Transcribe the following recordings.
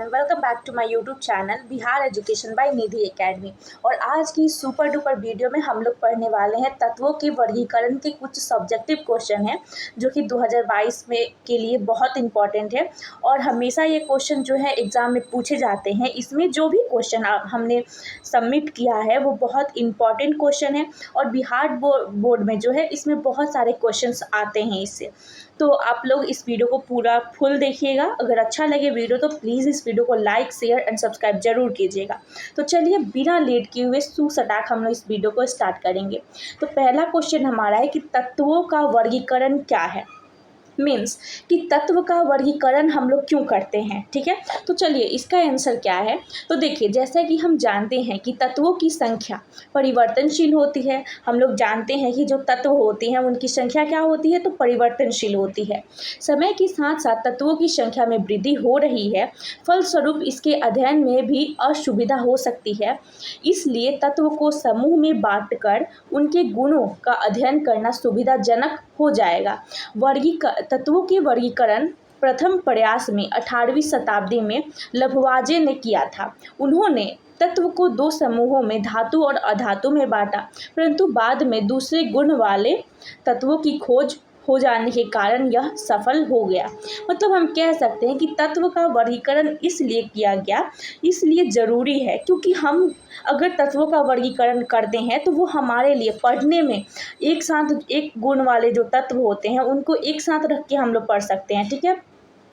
Welcome back to my YouTube channel Bihar education by Nidhi academy. और आज की सुपर डुपर वीडियो में हम लोग पढ़ने वाले हैं तत्वों के वर्गीकरण के कुछ सब्जेक्टिव क्वेश्चन हैं जो कि 2022 में के लिए बहुत इंपॉर्टेंट है। और हमेशा ये क्वेश्चन जो है एग्ज़ाम में पूछे जाते हैं। इसमें जो भी क्वेश्चन हमने सबमिट किया है वो बहुत इंपॉर्टेंट क्वेश्चन है और बिहार बोर्ड में जो है इसमें बहुत सारे क्वेश्चन आते हैं इससे। तो आप लोग इस वीडियो को पूरा फुल देखिएगा। अगर अच्छा लगे वीडियो तो प्लीज़ इस वीडियो को लाइक शेयर एंड सब्सक्राइब जरूर कीजिएगा। तो चलिए बिना लेट किए हुए सटाक हम लोग इस वीडियो को स्टार्ट करेंगे। तो पहला क्वेश्चन हमारा है कि तत्वों का वर्गीकरण क्या है। मीन्स कि तत्व का वर्गीकरण हम लोग क्यों करते हैं, ठीक है। तो चलिए इसका आंसर क्या है। तो देखिए जैसा कि हम जानते हैं कि तत्वों की संख्या परिवर्तनशील होती है। हम लोग जानते हैं कि जो तत्व होते हैं उनकी संख्या क्या होती है, तो परिवर्तनशील होती है। समय के साथ साथ तत्वों की संख्या में वृद्धि हो रही है, फलस्वरूप इसके अध्ययन में भी असुविधा हो सकती है। इसलिए तत्व को समूह में बांटकर उनके गुणों का अध्ययन करना सुविधाजनक हो जाएगा। तत्वों के वर्गीकरण प्रथम प्रयास में 18वीं शताब्दी में लभवाजे ने किया था। उन्होंने तत्व को दो समूहों में धातु और अधातु में बांटा, परंतु बाद में दूसरे गुण वाले तत्वों की खोज हो जाने के कारण यह सफल हो गया। मतलब हम कह सकते हैं कि तत्व का वर्गीकरण इसलिए किया गया, इसलिए ज़रूरी है क्योंकि हम अगर तत्वों का वर्गीकरण करते हैं तो वो हमारे लिए पढ़ने में एक साथ एक गुण वाले जो तत्व होते हैं उनको एक साथ रख के हम लोग पढ़ सकते हैं, ठीक है।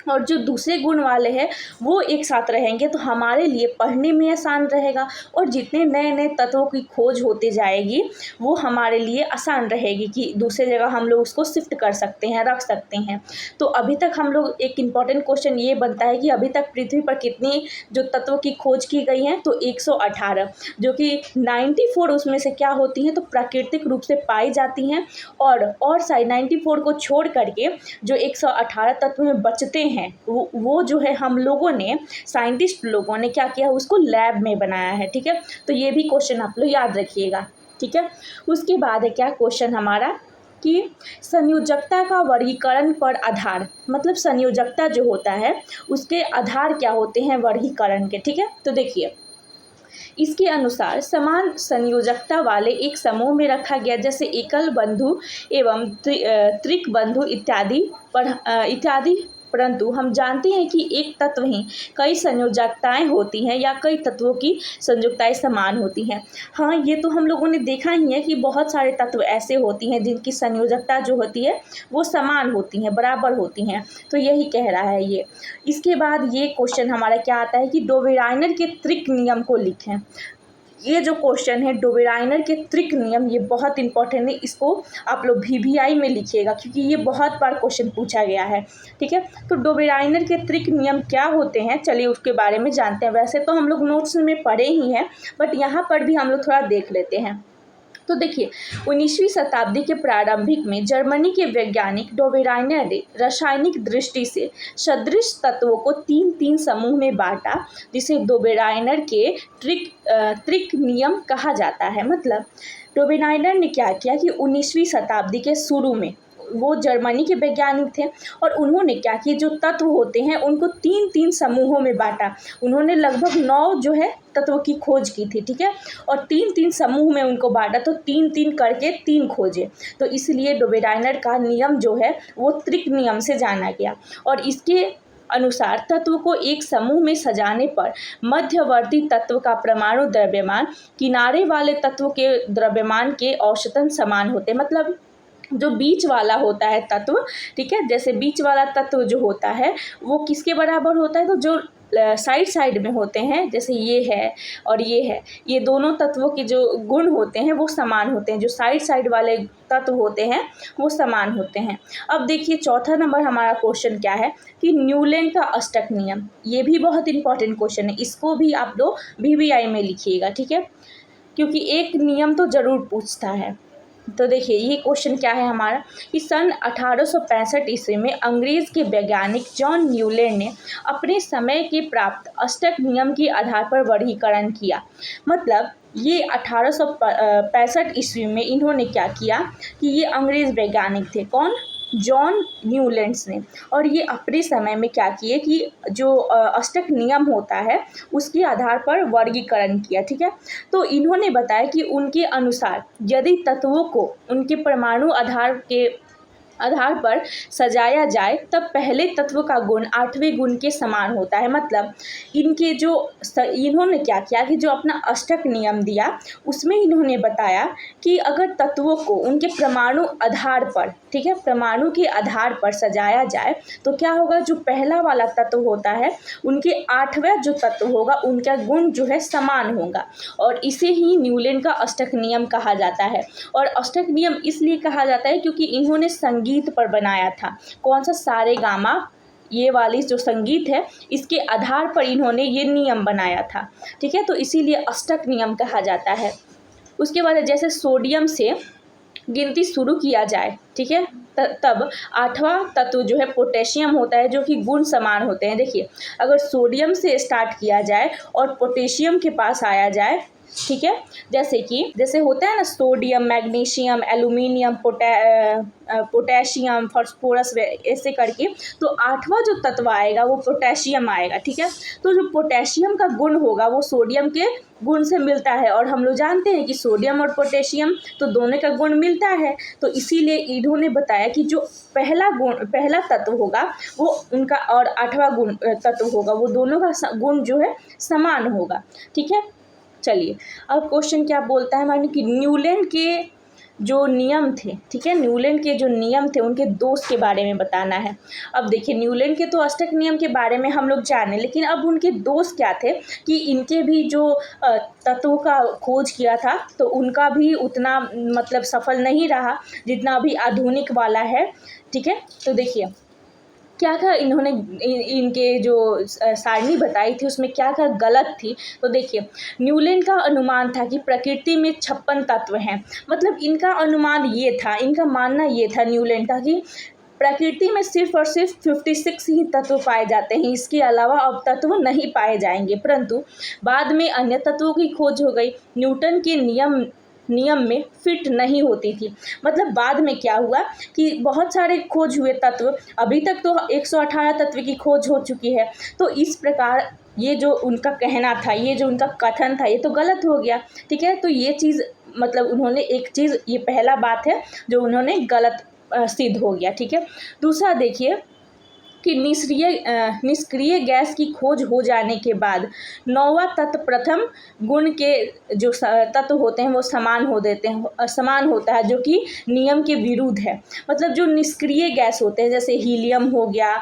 और जो दूसरे गुण वाले हैं वो एक साथ रहेंगे तो हमारे लिए पढ़ने में आसान रहेगा और जितने नए नए तत्वों की खोज होती जाएगी वो हमारे लिए आसान रहेगी कि दूसरे जगह हम लोग उसको शिफ्ट कर सकते हैं, रख सकते हैं। तो अभी तक हम लोग एक इम्पॉर्टेंट क्वेश्चन ये बनता है कि अभी तक पृथ्वी पर कितनी जो तत्वों की खोज की गई हैं, तो 118, जो कि 94 उसमें से क्या होती हैं, तो प्राकृतिक रूप से पाई जाती हैं। और साइड 94 को छोड़ करके जो 118 तत्व में बचते हैं वो जो है हम लोगों ने साइंटिस्ट लोगों ने क्या किया, उसको लैब में बनाया है, ठीक है। तो ये भी क्वेश्चन आप लोग याद रखिएगा, ठीक है। उसके बाद है क्या क्वेश्चन हमारा कि संयोजकता का वर्गीकरण पर आधार, मतलब संयोजकता जो होता है उसके आधार क्या होते हैं वर्गीकरण के, ठीक है। तो देखिए इसके अनुसार समान संयोजकता वाले एक समूह में रखा गया, जैसे एकल बंधु एवं त्रिक बंधु इत्यादि। परंतु हम जानते हैं कि एक तत्व ही कई संयोजकताएं होती हैं या कई तत्वों की संयोजकताएं समान होती हैं। हाँ, ये तो हम लोगों ने देखा ही है कि बहुत सारे तत्व ऐसे होती हैं जिनकी संयोजकता जो होती है वो समान होती हैं, बराबर होती हैं। तो यही कह रहा है ये। इसके बाद ये क्वेश्चन हमारा क्या आता है कि डोबेराइनर के त्रिक नियम को लिखें। ये जो क्वेश्चन है डोबेराइनर के त्रिक नियम, ये बहुत इंपॉर्टेंट है। इसको आप लोग VVI में लिखिएगा क्योंकि ये बहुत बार क्वेश्चन पूछा गया है, ठीक है। तो डोबेराइनर के त्रिक नियम क्या होते हैं, चलिए उसके बारे में जानते हैं। वैसे तो हम लोग नोट्स में पढ़े ही हैं बट यहाँ पर भी हम लोग थोड़ा देख लेते हैं। तो देखिए 19वीं शताब्दी के प्रारंभिक में जर्मनी के वैज्ञानिक डोबेराइनर ने रासायनिक दृष्टि से सदृश तत्वों को तीन तीन समूह में बांटा, जिसे डोबेराइनर के त्रिक नियम कहा जाता है। मतलब डोबेराइनर ने क्या किया कि 19वीं शताब्दी के शुरू में वो जर्मनी के वैज्ञानिक थे और उन्होंने क्या किया, जो तत्व होते हैं उनको तीन तीन समूहों में बांटा। उन्होंने लगभग 9 जो है तत्वों की खोज की थी, ठीक है। और तीन तीन समूह में उनको बांटा, तो तीन तीन करके 3 खोजे। तो इसलिए डोबेराइनर का नियम जो है वो त्रिक नियम से जाना गया। और इसके अनुसार तत्व को एक समूह में सजाने पर मध्यवर्ती तत्व का परमाणु द्रव्यमान किनारे वाले तत्व के द्रव्यमान के औसतन समान होते। मतलब जो बीच वाला होता है तत्व, ठीक है, जैसे बीच वाला तत्व जो होता है वो किसके बराबर होता है, तो जो साइड में होते हैं, जैसे ये है और ये है, ये दोनों तत्वों के जो गुण होते हैं वो समान होते हैं। जो साइड वाले तत्व होते हैं वो समान होते हैं। अब देखिए चौथा नंबर हमारा क्वेश्चन क्या है कि न्यूलैंड का अष्टक नियम। ये भी बहुत इंपॉर्टेंट क्वेश्चन है, इसको भी आप लोग VVI में लिखिएगा, ठीक है, क्योंकि एक नियम तो ज़रूर पूछता है। तो देखिए ये क्वेश्चन क्या है हमारा कि सन 1865 ईस्वी में अंग्रेज़ के वैज्ञानिक जॉन न्यूलैंड ने अपने समय के प्राप्त अष्टक नियम के आधार पर वर्गीकरण किया। मतलब ये 1865 ईस्वी में इन्होंने क्या किया कि ये अंग्रेज़ वैज्ञानिक थे, कौन, जॉन न्यूलैंड्स ने। और ये अपने समय में क्या किए कि जो अष्टक नियम होता है उसके आधार पर वर्गीकरण किया। ठीक है, तो इन्होंने बताया कि उनके अनुसार यदि तत्वों को उनके परमाणु आधार पर सजाया जाए तब पहले तत्व का गुण 8वें गुण के समान होता है। मतलब इन्होंने क्या किया कि जो अपना अष्टक नियम दिया उसमें इन्होंने बताया कि अगर तत्वों को उनके परमाणु आधार पर, ठीक है, परमाणु के आधार पर सजाया जाए तो क्या होगा, जो पहला वाला तत्व होता है उनके 8वां जो तत्व होगा उनका गुण जो है समान होगा। और इसे ही न्यूलैंड का अष्टक नियम कहा जाता है। और अष्टक नियम इसलिए कहा जाता है क्योंकि इन्होंने संगीत पर बनाया था। कौन सा, सारे गामा, ये वाली जो संगीत है इसके आधार पर इन्होंने ये नियम बनाया था। ठीक है, तो इसीलिए अष्टक नियम कहा जाता है। उसके बाद जैसे सोडियम से गिनती शुरू किया जाए, ठीक है, तब 8वां तत्व जो है पोटेशियम होता है, जो कि गुण समान होते हैं। देखिए, अगर सोडियम से स्टार्ट किया जाए और पोटेशियम के पास आया जाए, ठीक है, जैसे होता है ना sodium, magnesium, aluminium, potassium, phosphorus, ऐसे करके, तो 8वां जो तत्व आएगा वो पोटेशियम आएगा। ठीक है, तो जो पोटेशियम का गुण होगा वो सोडियम के गुण से मिलता है। और हम लोग जानते हैं कि सोडियम और पोटेशियम तो दोनों का गुण मिलता है। तो इसीलिए इन्होंने बताया कि जो पहला तत्व होगा वो उनका और 8वां गुण तत्व होगा वो दोनों का गुण जो है समान होगा। ठीक है, चलिए अब क्वेश्चन क्या बोलता है हमारे कि न्यूलैंड के जो नियम थे, ठीक है, न्यूलैंड के जो नियम थे उनके दोष के बारे में बताना है। अब देखिए, न्यूलैंड के तो अष्टक नियम के बारे में हम लोग जाने, लेकिन अब उनके दोष क्या थे कि इनके भी जो तत्वों का खोज किया था तो उनका भी उतना मतलब सफल नहीं रहा जितना अभी आधुनिक वाला है। ठीक है, तो देखिए क्या क्या इन्होंने इनके जो सारणी बताई थी उसमें क्या क्या गलत थी। तो देखिए, न्यूलैंड का अनुमान था कि प्रकृति में 56 तत्व हैं। मतलब इनका अनुमान ये था, इनका मानना ये था न्यूलैंड का कि प्रकृति में सिर्फ और सिर्फ 56 ही तत्व पाए जाते हैं, इसके अलावा अब तत्व नहीं पाए जाएंगे। परंतु बाद में अन्य तत्वों की खोज हो गई, न्यूटन के नियम में फिट नहीं होती थी। मतलब बाद में क्या हुआ कि बहुत सारे खोज हुए तत्व, अभी तक तो 118 तत्व की खोज हो चुकी है। तो इस प्रकार ये जो उनका कहना था, ये जो उनका कथन था, ये तो गलत हो गया। ठीक है, तो ये चीज़ मतलब उन्होंने एक चीज़, ये पहला बात है जो उन्होंने गलत सिद्ध हो गया। ठीक है, दूसरा देखिए कि निष्क्रिय गैस की खोज हो जाने के बाद 9वां तत्व प्रथम गुण के जो तत्व होते हैं वो समान होता है, जो कि नियम के विरुद्ध है। मतलब जो निष्क्रिय गैस होते हैं जैसे हीलियम हो गया,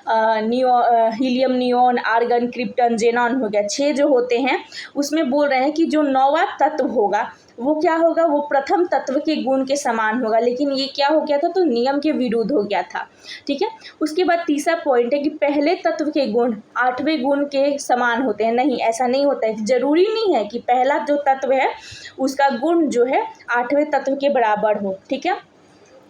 helium, neon, argon, krypton, xenon हो गया, 6 जो होते हैं उसमें बोल रहे हैं कि जो 9वां तत्व होगा वो क्या होगा, वो प्रथम तत्व के गुण के समान होगा। लेकिन ये क्या हो गया था, तो नियम के विरुद्ध हो गया था। ठीक है, उसके बाद तीसरा पॉइंट है कि पहले तत्व के गुण 8वें गुण के समान होते हैं। नहीं, ऐसा नहीं होता है, जरूरी नहीं है कि पहला जो तत्व है उसका गुण जो है 8वें तत्व के बराबर हो। ठीक है,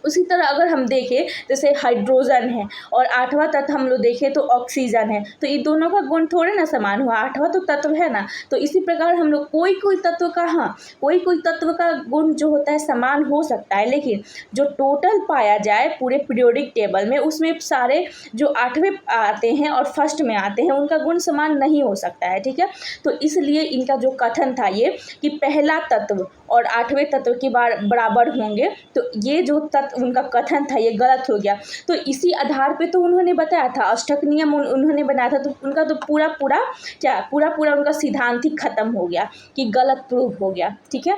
उसी तरह अगर हम देखें जैसे हाइड्रोजन है और 8वां तत्व हम लोग देखें तो ऑक्सीजन है, तो ये दोनों का गुण थोड़े ना समान हुआ, 8वां तो तत्व है ना। तो इसी प्रकार हम लोग कोई तत्व का, हाँ, कोई तत्व का गुण जो होता है समान हो सकता है, लेकिन जो टोटल पाया जाए पूरे पीरियोडिक टेबल में उसमें सारे जो 8वें आते हैं और फर्स्ट में आते हैं उनका गुण समान नहीं हो सकता है। ठीक है, तो इसलिए इनका जो कथन था ये कि पहला तत्व और 8वें तत्व के बराबर होंगे, तो ये जो तत्व उनका कथन था ये गलत हो गया। तो इसी आधार पे तो उन्होंने बताया था, अष्टक नियम उन्होंने बनाया था, तो उनका तो पूरा उनका सिद्धांत ही खत्म हो गया कि गलत प्रूफ हो गया। ठीक है,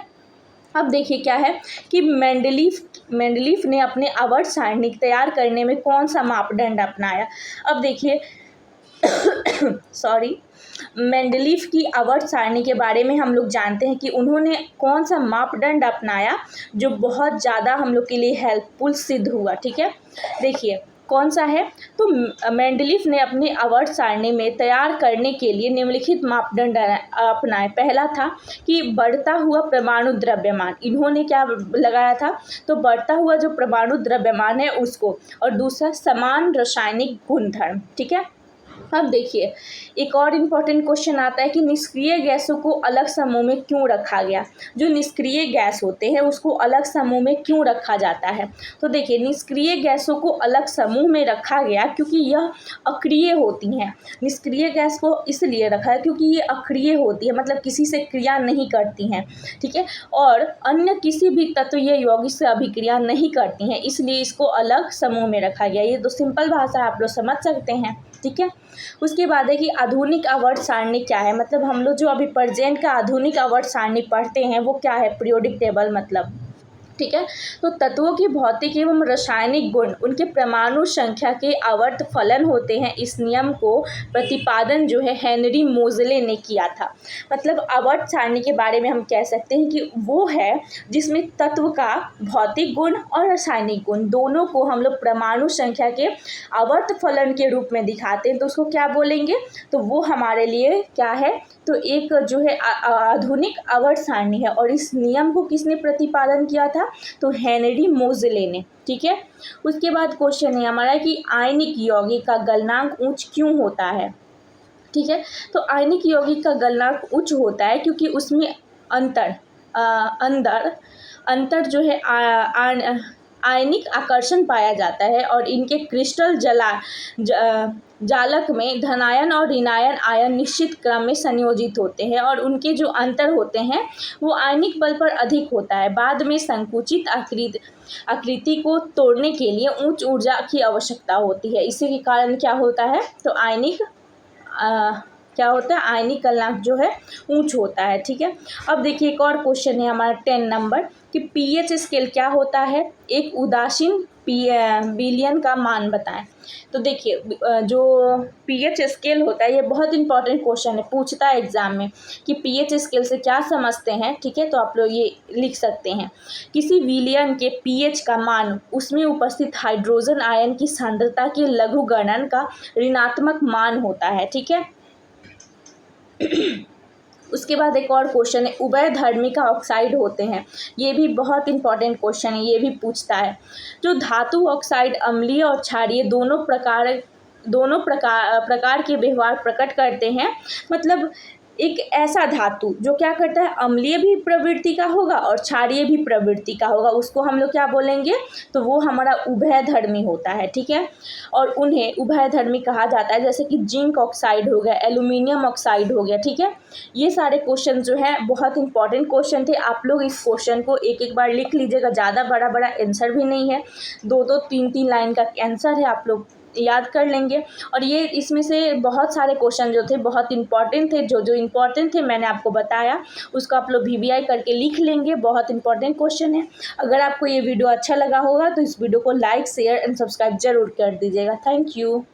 अब देखिए क्या है कि मेंडलीफ ने अपने आवर्त सारणी तैयार करने में कौन सा मापदंड अपनाया। अब देखिए मेंडलीफ की आवर्त सारणी के बारे में हम लोग जानते हैं कि उन्होंने कौन सा मापदंड अपनाया जो बहुत ज़्यादा हम लोग के लिए हेल्पफुल सिद्ध हुआ। ठीक है, देखिए कौन सा है, तो मेंडलीफ ने अपनी आवर्त सारणी में तैयार करने के लिए निम्नलिखित मापदंड अपनाए। पहला था कि बढ़ता हुआ परमाणु द्रव्यमान, इन्होंने क्या लगाया था, तो बढ़ता हुआ जो परमाणु द्रव्यमान है उसको, और दूसरा समान रासायनिक गुणधर्म। ठीक है, अब देखिए, एक और इम्पॉर्टेंट क्वेश्चन आता है कि निष्क्रिय गैसों को अलग समूह में क्यों रखा गया। जो निष्क्रिय गैस होते हैं उसको अलग समूह में क्यों रखा जाता है। तो देखिए, निष्क्रिय गैसों को अलग समूह में रखा गया क्योंकि यह अक्रिय होती हैं। निष्क्रिय गैस को इसलिए रखा है क्योंकि ये अक्रिय होती है, मतलब किसी से क्रिया नहीं करती हैं, ठीक है, और अन्य किसी भी तत्व या यौगिक से अभिक्रिया नहीं करती हैं, इसलिए इसको अलग समूह में रखा गया। ये तो सिंपल भाषा आप लोग समझ सकते हैं, ठीक है। उसके बाद है कि आधुनिक आवर्त सारणी क्या है। मतलब हम लोग जो अभी प्रेजेंट का आधुनिक आवर्त सारणी पढ़ते हैं वो क्या है, पीरियोडिक टेबल, मतलब, ठीक है। तो तत्वों की भौतिक एवं रासायनिक गुण उनके परमाणु संख्या के आवर्त फलन होते हैं। इस नियम को प्रतिपादन जो है हेनरी मोजले ने किया था। मतलब आवर्त सारणी के बारे में हम कह सकते हैं कि वो है जिसमें तत्व का भौतिक गुण और रासायनिक गुण दोनों को हम लोग परमाणु संख्या के आवर्त फलन के रूप में दिखाते हैं, तो उसको क्या बोलेंगे, तो वो हमारे लिए क्या है, तो एक जो है आधुनिक आवर्त सारणी है। और इस नियम को किसने प्रतिपादन किया था, तो हेनरी मोजले ने, ठीक है। उसके बाद क्वेश्चन है हमारा कि आयनिक यौगिक का गलनांक उच्च क्यों होता है, ठीक है। तो आयनिक यौगिक का गलनांक उच्च होता है क्योंकि उसमें अंतर जो है आयनिक आकर्षण पाया जाता है और इनके क्रिस्टल जालक में धनायन और ऋणायन आयन निश्चित क्रम में संयोजित होते हैं और उनके जो अंतर होते हैं वो आयनिक बल पर अधिक होता है। बाद में संकुचित आकृति को तोड़ने के लिए उच्च ऊर्जा की आवश्यकता होती है। इसी के कारण क्या होता है, तो आयनिक गलनांक जो है ऊंच होता है, ठीक है। अब देखिए, एक और क्वेश्चन है हमारा 10 नंबर कि पीएच स्केल क्या होता है, एक उदासीन विलयन का मान बताएं। तो देखिए, जो पीएच स्केल होता है ये बहुत इंपॉर्टेंट क्वेश्चन है, पूछता है एग्जाम में कि पीएच स्केल से क्या समझते हैं, ठीक है। तो आप लोग ये लिख सकते हैं, किसी विलयन के पीएच का मान उसमें उपस्थित हाइड्रोजन आयन की सांद्रता के लघुगणन का ऋणात्मक मान होता है, ठीक है। उसके बाद एक और क्वेश्चन है, उभयधर्मी का ऑक्साइड होते हैं। ये भी बहुत इंपॉर्टेंट क्वेश्चन है, ये भी पूछता है। जो धातु ऑक्साइड अम्लीय और क्षारीय दोनों प्रकार के व्यवहार प्रकट करते हैं। मतलब एक ऐसा धातु जो क्या करता है, अम्लीय भी प्रवृत्ति का होगा और क्षारीय भी प्रवृत्ति का होगा, उसको हम लोग क्या बोलेंगे, तो वो हमारा उभयधर्मी होता है, ठीक है। और उन्हें उभयधर्मी कहा जाता है, जैसे कि जिंक ऑक्साइड हो गया, एल्यूमिनियम ऑक्साइड हो गया, ठीक है। ये सारे क्वेश्चन जो हैं बहुत इंपॉर्टेंट क्वेश्चन थे। आप लोग इस क्वेश्चन को एक एक बार लिख लीजिएगा, ज़्यादा बड़ा बड़ा आंसर भी नहीं है, 2-2 3-3 लाइन का आंसर है, आप लोग याद कर लेंगे। और ये इसमें से बहुत सारे क्वेश्चन जो थे बहुत इंपॉर्टेंट थे, जो इंपॉर्टेंट थे मैंने आपको बताया, उसको आप लोग VBI करके लिख लेंगे, बहुत इंपॉर्टेंट क्वेश्चन है। अगर आपको ये वीडियो अच्छा लगा होगा तो इस वीडियो को लाइक, शेयर एंड सब्सक्राइब जरूर कर दीजिएगा। Thank you.